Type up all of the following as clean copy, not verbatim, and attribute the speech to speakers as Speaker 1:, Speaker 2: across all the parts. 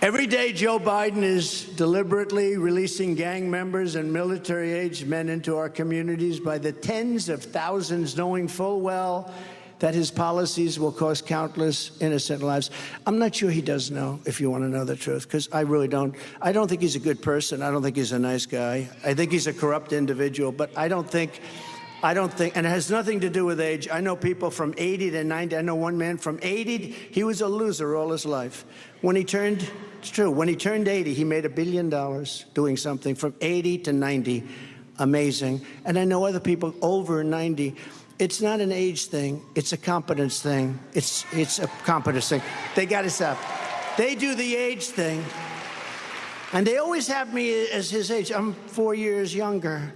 Speaker 1: Every day, Joe Biden is deliberately releasing gang members and military-aged men into our communities by the tens of thousands, knowing full well that his policies will cost countless innocent lives. I'm not sure he does know, if you want to know the truth, because I really don't. I don't think he's a good person. I don't think he's a nice guy. I think he's a corrupt individual, but I don't think, and it has nothing to do with age. I know people from 80 to 90. I know one man from 80, he was a loser all his life. When he turned, it's true, when he turned 80, he made $1 billion doing something from 80 to 90. Amazing. And I know other people over 90. It's not an age thing. It's a competence thing. It's a competence thing. They got to stop. They do the age thing. And they always have me as his age. I'm 4 years younger.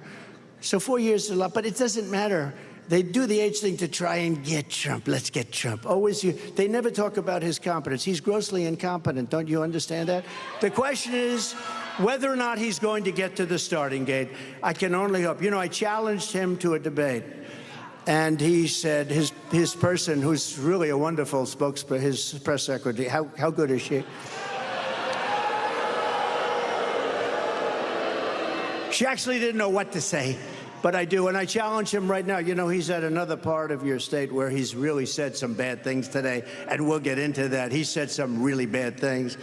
Speaker 1: So 4 years is a lot, but it doesn't matter. They do the age thing to try and get Trump. Let's get Trump. Always, they never talk about his competence. He's grossly incompetent. Don't you understand that? The question is whether or not he's going to get to the starting gate. I can only hope. You know, I challenged him to a debate. And he said, his person, who's really a wonderful spokesperson, his press secretary, how good is she? She actually didn't know what to say, but I do. And I challenge him right now. You know, he's at another part of your state where he's really said some bad things today, and we'll get into that. He said some really bad things.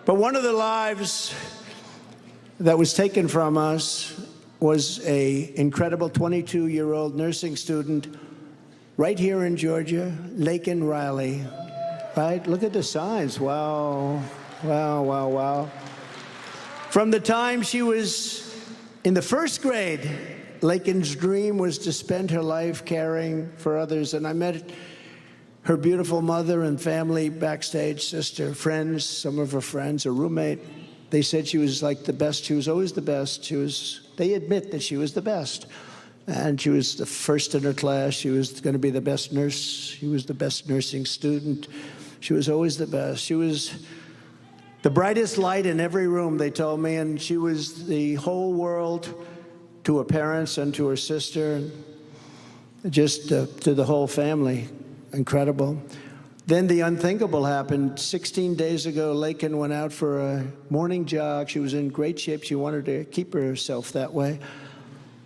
Speaker 1: But one of the lives that was taken from us was an incredible 22-year-old nursing student right here in Georgia, Laken Riley. Right? Look at the signs. Wow. Wow, wow, wow. From the time she was in the first grade, Laken's dream was to spend her life caring for others. And I met her beautiful mother and family backstage, sister, friends, some of her friends, a roommate. They said she was like the best. She was always the best. They admit that she was the best. And she was the first in her class. She was going to be the best nurse. She was the best nursing student. She was always the best. She was the brightest light in every room, they told me, and she was the whole world to her parents and to her sister, and just to the whole family. Incredible. Then the unthinkable happened. 16 days ago, Laken went out for a morning jog. She was in great shape. She wanted to keep herself that way.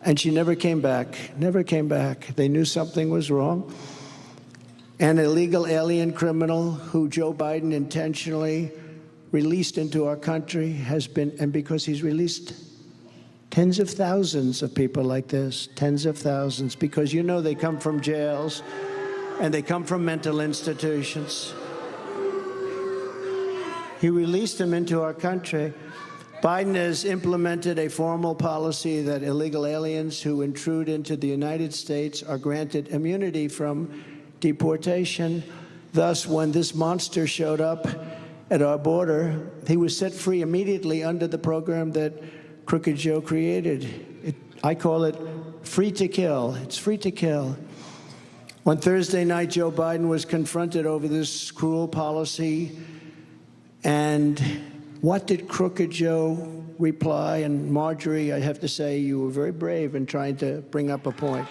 Speaker 1: And she never came back, never came back. They knew something was wrong. An illegal alien criminal who Joe Biden intentionally released into our country has been, and because he's released tens of thousands of people like this, tens of thousands, because you know they come from jails and they come from mental institutions. He released them into our country. Biden has implemented a formal policy that illegal aliens who intrude into the United States are granted immunity from deportation. Thus, when this monster showed up at our border, he was set free immediately under the program that Crooked Joe created. I call it free to kill. It's free to kill. On Thursday night, Joe Biden was confronted over this cruel policy. And what did Crooked Joe reply? And Marjorie, I have to say, you were very brave in trying to bring up a point.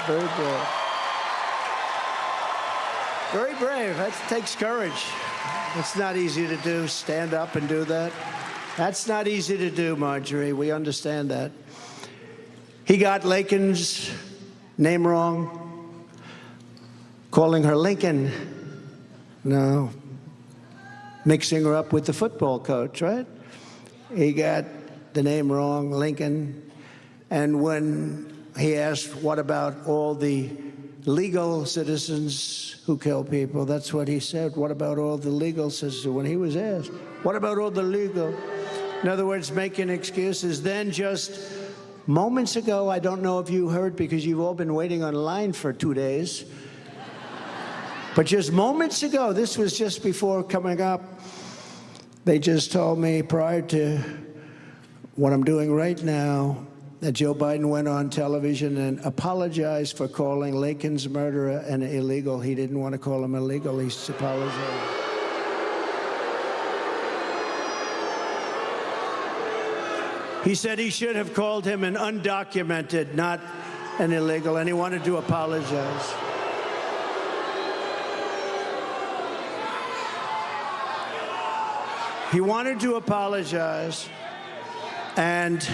Speaker 1: Very brave. Very brave. That takes courage. It's not easy to do, stand up and do that. That's not easy to do, Marjorie. We understand that. He got Laken's name wrong, calling her Lincoln. No. Mixing her up with the football coach, right? He got the name wrong, Lincoln. And when he asked, what about all the legal citizens who kill people, that's what he said. What about all the legal citizens? When he was asked, what about all the legal? In other words, making excuses. Then just moments ago, I don't know if you heard because you've all been waiting online for 2 days. But just moments ago, this was just before coming up, they just told me prior to what I'm doing right now, that Joe Biden went on television and apologized for calling Laken's murderer an illegal. He didn't want to call him illegal. He apologized. He said he should have called him an undocumented, not an illegal, and he wanted to apologize. He wanted to apologize. And,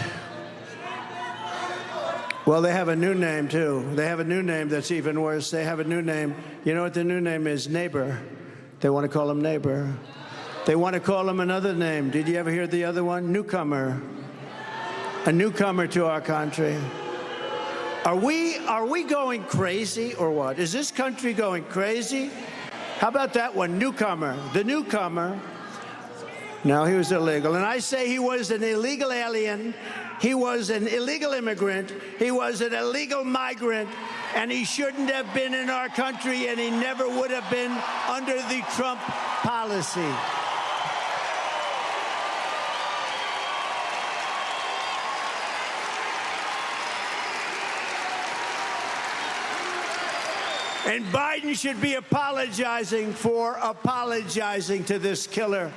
Speaker 1: well, they have a new name, too. They have a new name that's even worse. They have a new name. You know what the new name is? Neighbor. They want to call him neighbor. They want to call him another name. Did you ever hear the other one? Newcomer. A newcomer to our country. Are we going crazy or what? Is this country going crazy? How about that one? Newcomer. The newcomer. No, he was illegal. And I say he was an illegal alien. He was an illegal immigrant. He was an illegal migrant. And he shouldn't have been in our country, and he never would have been under the Trump policy. And Biden should be apologizing for apologizing to this killer.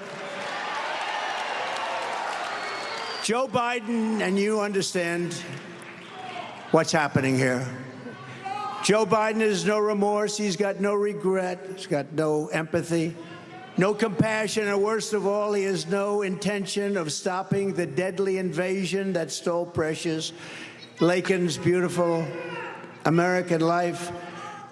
Speaker 1: Joe Biden, and you understand what's happening here. Joe Biden has no remorse. He's got no regret. He's got no empathy, no compassion, and worst of all, he has no intention of stopping the deadly invasion that stole precious Laken's beautiful American life.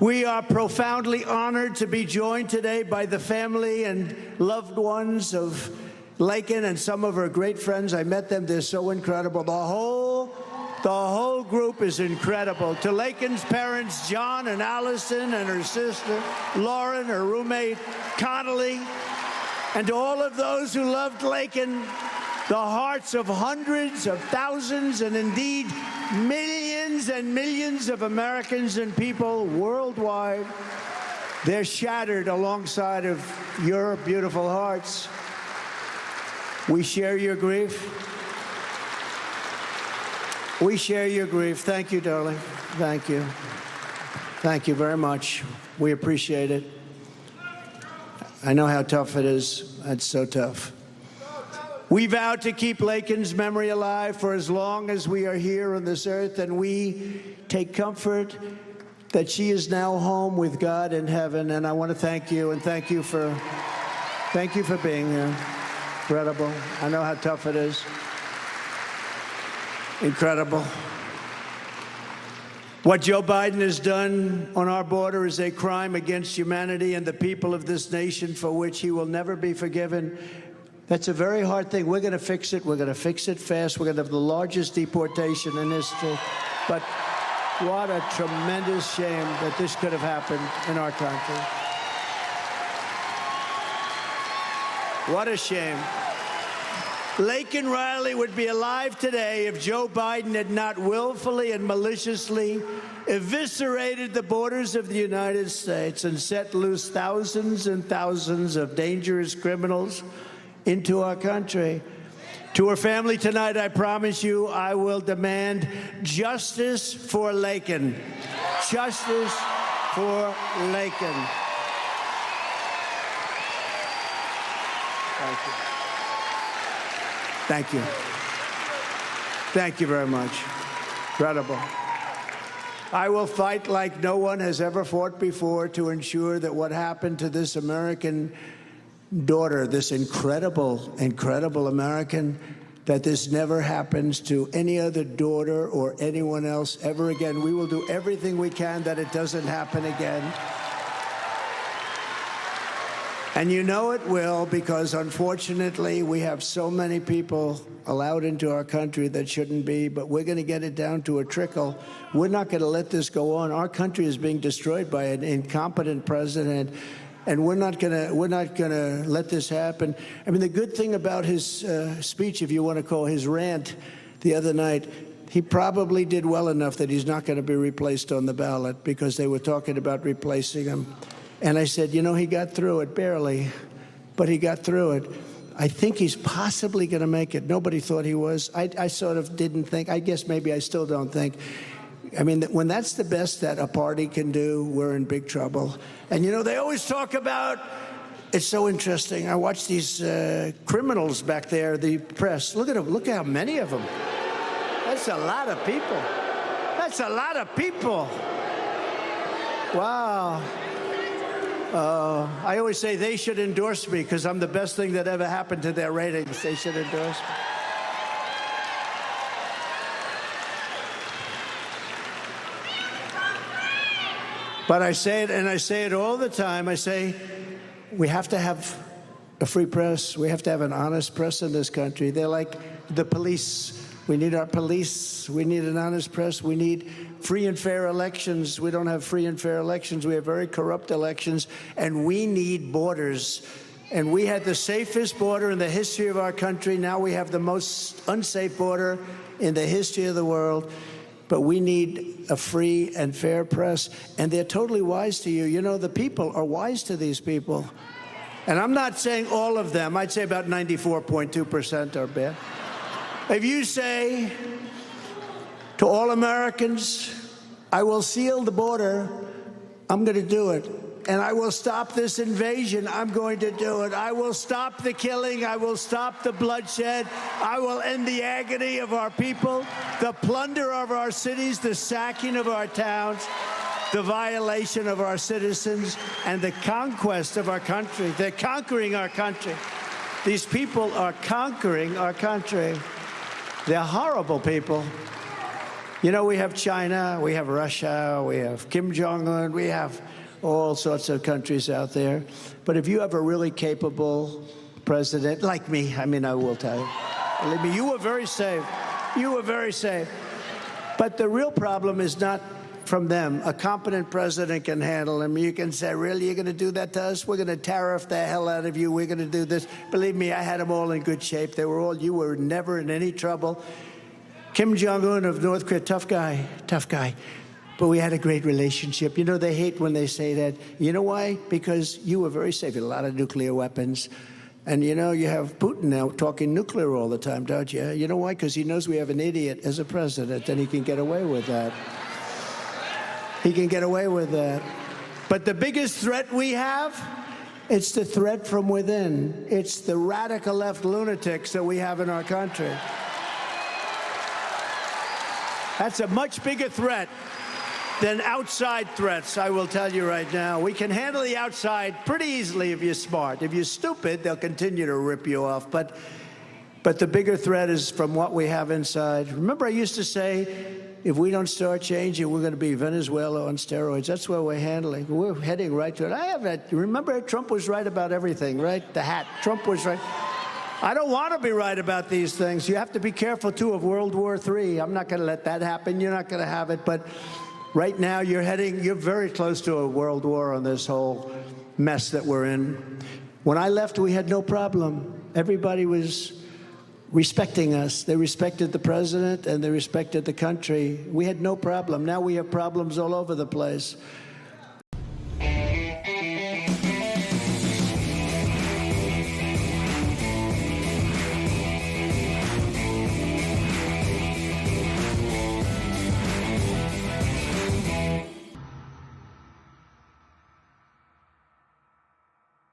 Speaker 1: We are profoundly honored to be joined today by the family and loved ones of Laken and some of her great friends. I met them. They're so incredible. The whole group is incredible. To Laken's parents, John and Allison, and her sister, Lauren, her roommate, Connolly, and to all of those who loved Laken, the hearts of hundreds of thousands and indeed millions and millions of Americans and people worldwide, they're shattered alongside of your beautiful hearts. We share your grief. We share your grief. Thank you, darling. Thank you. Thank you very much. We appreciate it. I know how tough it is. It's so tough. We vow to keep Laken's memory alive for as long as we are here on this earth, and we take comfort that she is now home with God in heaven. And I want to thank you, and thank you for being here. Incredible. I know how tough it is. Incredible. What Joe Biden has done on our border is a crime against humanity and the people of this nation for which he will never be forgiven. That's a very hard thing. We're going to fix it. We're going to fix it fast. We're going to have the largest deportation in history. But what a tremendous shame that this could have happened in our country. What a shame. Laken Riley would be alive today if Joe Biden had not willfully and maliciously eviscerated the borders of the United States and set loose thousands and thousands of dangerous criminals into our country. To her family tonight, I promise you, I will demand justice for Laken. Justice for Laken. Thank you. Thank you. Thank you very much. Incredible. I will fight like no one has ever fought before to ensure that what happened to this American daughter, this incredible, incredible American, that this never happens to any other daughter or anyone else ever again. We will do everything we can that it doesn't happen again. And you know it will, because unfortunately we have so many people allowed into our country that shouldn't be, but we're going to get it down to a trickle. We're not going to let this go on. Our country is being destroyed by an incompetent president, and we're not going to let this happen. I mean, the good thing about his speech, if you want to call his rant the other night, he probably did well enough that he's not going to be replaced on the ballot, because they were talking about replacing him. And I said, you know, he got through it, barely, but he got through it. I think he's possibly going to make it. Nobody thought he was. I sort of didn't think. I guess maybe I still don't think. I mean, when that's the best that a party can do, we're in big trouble. And, you know, they always talk about, it's so interesting. I watch these criminals back there, the press. Look at them. Look how many of them. That's a lot of people. That's a lot of people. Wow. I always say they should endorse me because I'm the best thing that ever happened to their ratings. They should endorse me. But I say it, and I say it all the time. I say we have to have a free press. We have to have an honest press in this country. They're like the police. We need our police. We need an honest press. We need free and fair elections. We don't have free and fair elections. We have very corrupt elections. And we need borders. And we had the safest border in the history of our country. Now we have the most unsafe border in the history of the world. But we need a free and fair press. And they're totally wise to you. You know, the people are wise to these people. And I'm not saying all of them. I'd say about 94.2% are bad. If you say to all Americans, I will seal the border, I'm going to do it. And I will stop this invasion, I'm going to do it. I will stop the killing. I will stop the bloodshed. I will end the agony of our people, the plunder of our cities, the sacking of our towns, the violation of our citizens, and the conquest of our country. They're conquering our country. These people are conquering our country. They're horrible people. You know, we have China, we have Russia, we have Kim Jong-un, we have all sorts of countries out there. But if you have a really capable president, like me, I mean, I will tell you, believe me, you were very safe. You were very safe. But the real problem is not from them. A competent president can handle them. You can say, really, you're going to do that to us? We're going to tariff the hell out of you. We're going to do this. Believe me, I had them all in good shape. They were all, you were never in any trouble. Kim Jong-un of North Korea, tough guy. But we had a great relationship. You know, they hate when they say that. You know why? Because you were very safe. You had a lot of nuclear weapons. And, you know, you have Putin now talking nuclear all the time, don't you? You know why? Because he knows we have an idiot as a president, and he can get away with that. He can get away with that. But the biggest threat we have, it's the threat from within. It's the radical left lunatics that we have in our country. That's a much bigger threat than outside threats, I will tell you right now. We can handle the outside pretty easily if you're smart. If you're stupid, they'll continue to rip you off. But the bigger threat is from what we have inside. Remember, I used to say, if we don't start changing, we're going to be Venezuela on steroids. That's where we're handling. We're heading right to it. I have that. Remember, Trump was right about everything, right? The hat. Trump was right. I don't want to be right about these things. You have to be careful, too, of World War III. I'm not going to let that happen. You're not going to have it. But right now, you're very close to a world war on this whole mess that we're in. When I left, we had no problem. Everybody was respecting us. They respected the president and they respected the country. We had no problem. Now we have problems all over the place.